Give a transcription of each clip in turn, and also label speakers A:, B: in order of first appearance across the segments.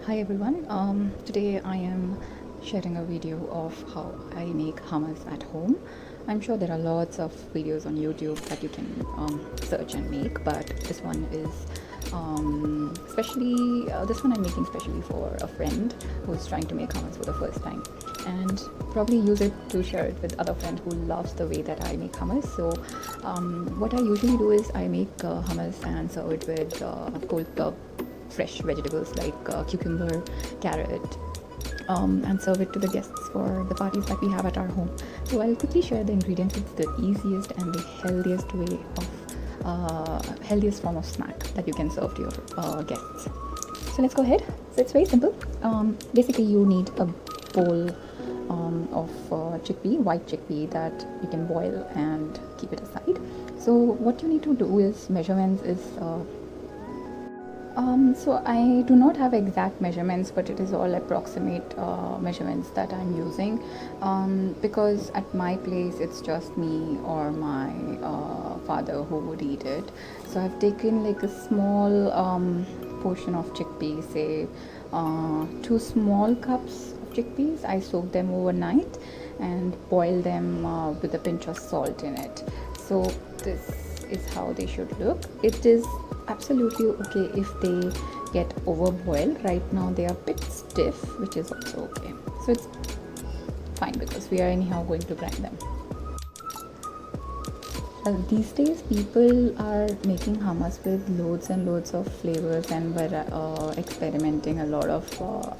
A: Hi everyone. Today I am sharing a video of how I make hummus at home. I'm sure there are lots of videos on YouTube that you can search and make, but this one is this one I'm making specially for a friend who's trying to make hummus for the first time, and probably use it to share it with other friends who loves the way that I make hummus. So what I usually do is I make hummus and serve it with cold fresh vegetables like cucumber, carrot, and serve it to the guests for the parties that we have at our home. So I'll quickly share the ingredients. It's the easiest and the healthiest way of healthiest form of snack that you can serve to your guests. So let's go ahead. So it's very simple. Basically, you need a bowl of chickpea, white chickpea that you can boil and keep it aside. So what you need to do is measurements is so I do not have exact measurements, but it is all approximate measurements that I'm using, because at my place it's just me or my father who would eat it. So I've taken like a small portion of chickpeas, say 2 small cups of chickpeas. I soak them overnight and boil them with a pinch of salt in it. So this is how they should look. It is absolutely okay if they get overboiled. Right now they are a bit stiff, which is also okay. So it's fine because we are anyhow going to grind them. These days people are making hummus with loads and loads of flavors, and we're experimenting a lot of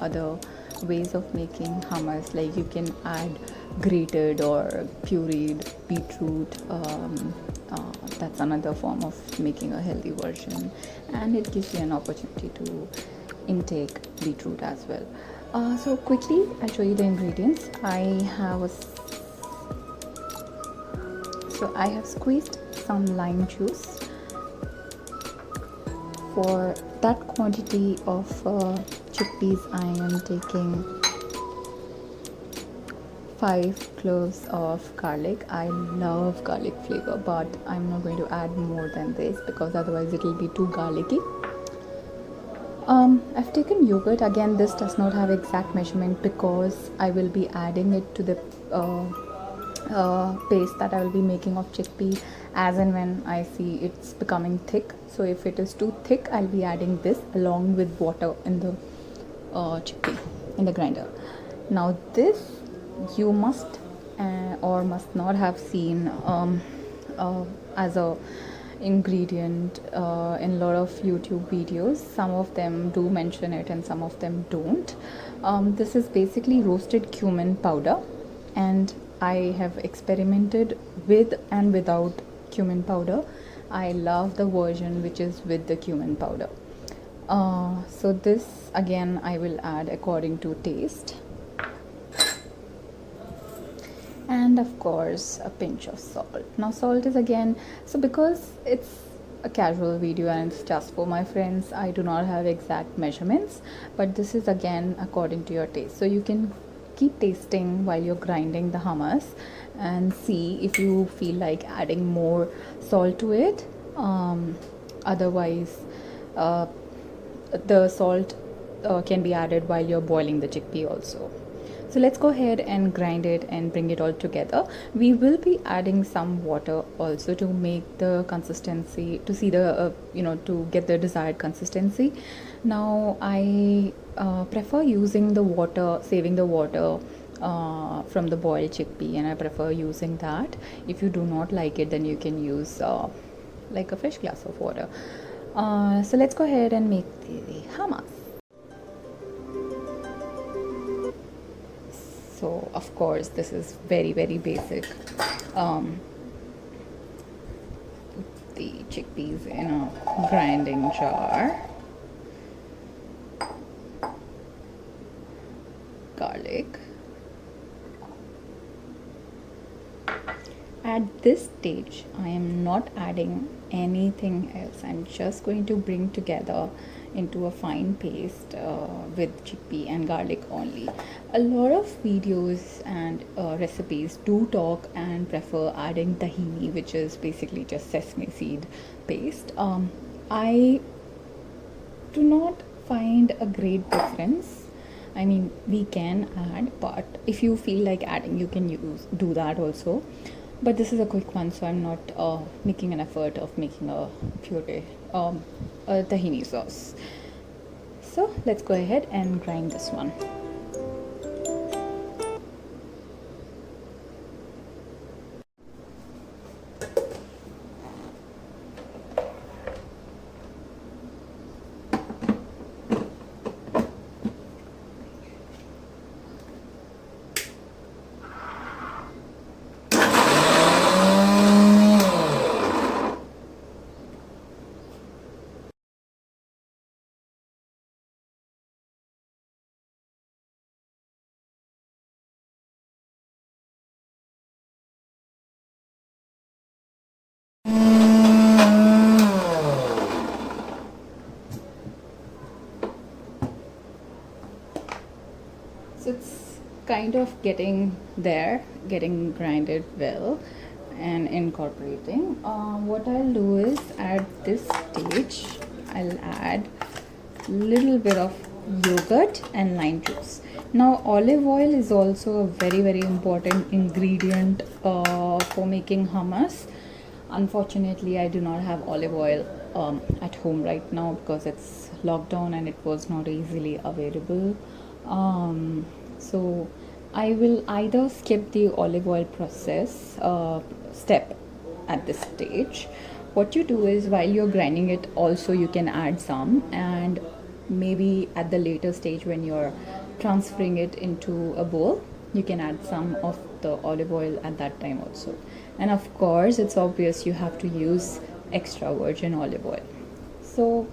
A: other ways of making hummus. Like you can add grated or pureed beetroot. That's another form of making a healthy version, and it gives you an opportunity to intake beetroot as well. So quickly I'll show you the ingredients. I have squeezed some lime juice. For that quantity of chickpeas, I am taking 5 cloves of garlic. I love garlic flavor, but I'm not going to add more than this because otherwise it will be too garlicky. I've taken yogurt. Again, this does not have exact measurement because I will be adding it to the paste that I will be making of chickpea as and when I see it's becoming thick. So if it is too thick, I'll be adding this along with water in the chickpea in the grinder. Now this you must or must not have seen as a ingredient in a lot of YouTube videos. Some of them do mention it and some of them don't. This is basically roasted cumin powder, and I have experimented with and without cumin powder. I love the version which is with the cumin powder. So this again I will add according to taste, and of course a pinch of salt. Now salt is again, so because it's a casual video and it's just for my friends, I do not have exact measurements, but this is again according to your taste. So you can keep tasting while you're grinding the hummus and see if you feel like adding more salt to it. Otherwise the salt can be added while you're boiling the chickpea also. So let's go ahead and grind it and bring it all together. We will be adding some water also to make the consistency, to see the to get the desired consistency. Now I prefer using the water, saving the water from the boiled chickpea, and I prefer using that. If you do not like it, then you can use like a fresh glass of water. So let's go ahead and make the hummus. So of course this is very basic. The chickpeas in a grinding jar, garlic. At this stage I am not adding anything else. I'm just going to bring together into a fine paste with chickpea and garlic only. A lot of videos and recipes do talk and prefer adding tahini, which is basically just sesame seed paste. I do not find a great difference. I mean, we can add, but if you feel like adding, you can do that also. But this is a quick one, so I'm not making an effort of making a puree, a tahini sauce. So let's go ahead and grind this one. So it's kind of getting there, getting grinded well and incorporating. What I'll do is at this stage, I'll add a little bit of yogurt and lime juice. Now olive oil is also a very important ingredient for making hummus. Unfortunately, I do not have olive oil at home right now because it's lockdown and it was not easily available. So I will either skip the olive oil process step at this stage. What you do is while you're grinding it, also you can add some, and maybe at the later stage when you're transferring it into a bowl, you can add some of the olive oil at that time also. And of course, it's obvious you have to use extra virgin olive oil. So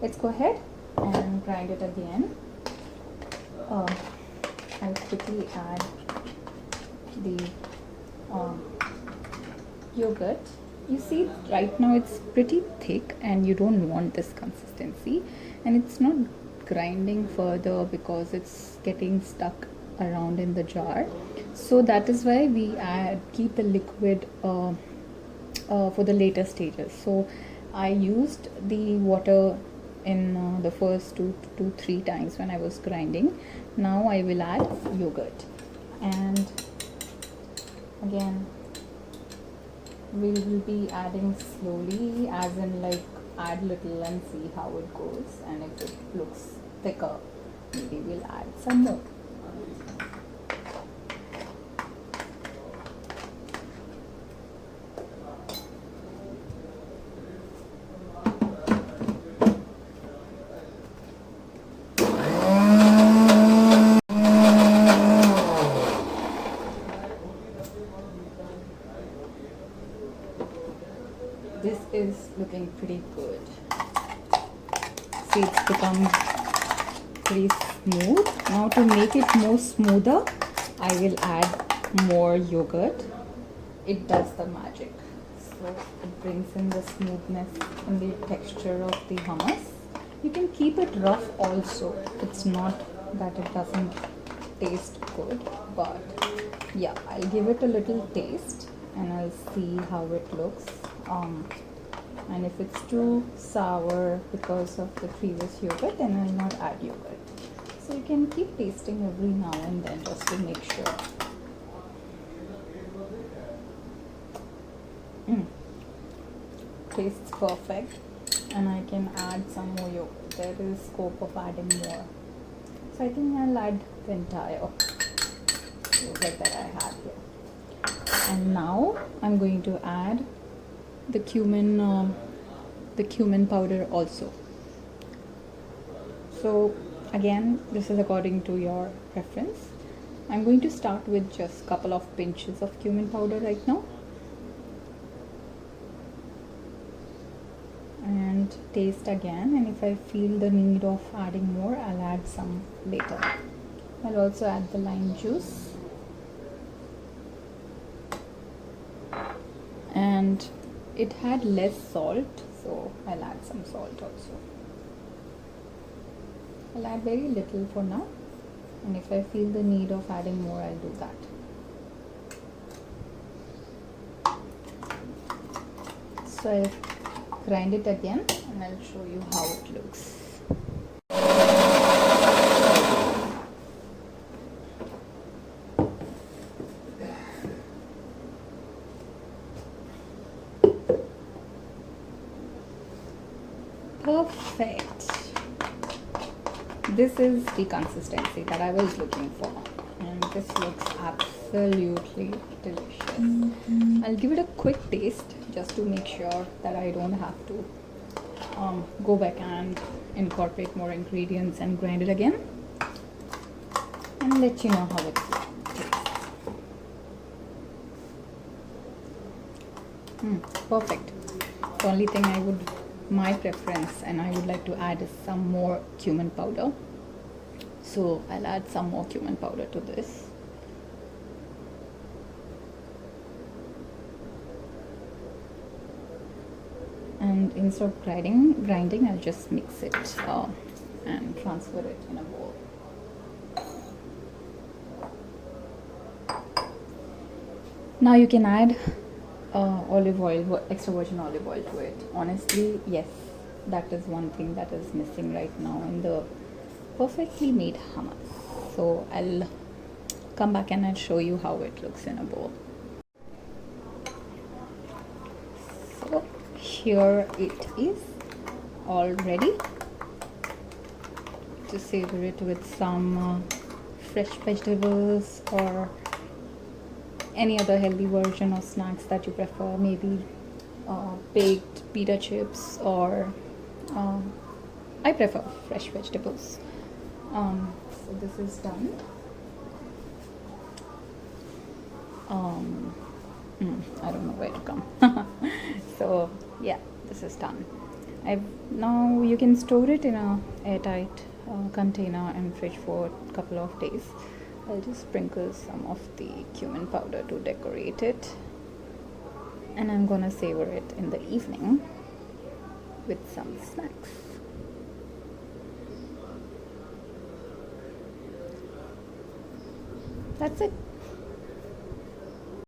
A: let's go ahead and grind it again. I'll quickly add the yogurt. You see, right now it's pretty thick and you don't want this consistency, and it's not grinding further because it's getting stuck around in the jar. So that is why we keep the liquid for the later stages. So I used the water in the first 2-3 times when I was grinding. Now I will add yogurt, and again we will be adding slowly, as in like add little and see how it goes, and if it looks thicker, maybe we'll add some more. This is looking pretty good. See, it's become pretty smooth. Now to make it more smoother, I will add more yogurt. It does the magic. So it brings in the smoothness and the texture of the hummus. You can keep it rough also. It's not that it doesn't taste good, but yeah, I'll give it a little taste and I'll see how it looks. And if it's too sour because of the previous yogurt, then I'll not add yogurt. So you can keep tasting every now and then just to make sure. Tastes perfect, and I can add some more yogurt. There is scope of adding more. So I think I'll add the entire yogurt that I have here. And now I'm going to add the cumin powder also. So again, this is according to your preference. I'm going to start with just a couple of pinches of cumin powder right now, and taste again, and if I feel the need of adding more, I'll add some later. I'll also add the lime juice, and it had less salt, so I'll add some salt also. I'll add very little for now, and if I feel the need of adding more, I'll do that. So I'll grind it again and I'll show you how it looks. this is the consistency that I was looking for, and this looks absolutely delicious. I'll give it a quick taste just to make sure that I don't have to go back and incorporate more ingredients and grind it again, and let you know how it tastes. Perfect. The only thing my preference, and I would like to add is some more cumin powder. So I'll add some more cumin powder to this. And instead of grinding, I'll just mix it and transfer it in a bowl. Now you can add olive oil, extra virgin olive oil to it. Honestly, yes, that is one thing that is missing right now in the perfectly made hummus. So I'll come back and I'll show you how it looks in a bowl. So here it is, all ready. To savor it with some fresh vegetables or any other healthy version of snacks that you prefer, maybe baked pita chips, or I prefer fresh vegetables. So this is done. I don't know where to come. So yeah, this is done. Now you can store it in a airtight container and fridge for a couple of days. I'll just sprinkle some of the cumin powder to decorate it, and I'm gonna savor it in the evening with some snacks. That's it.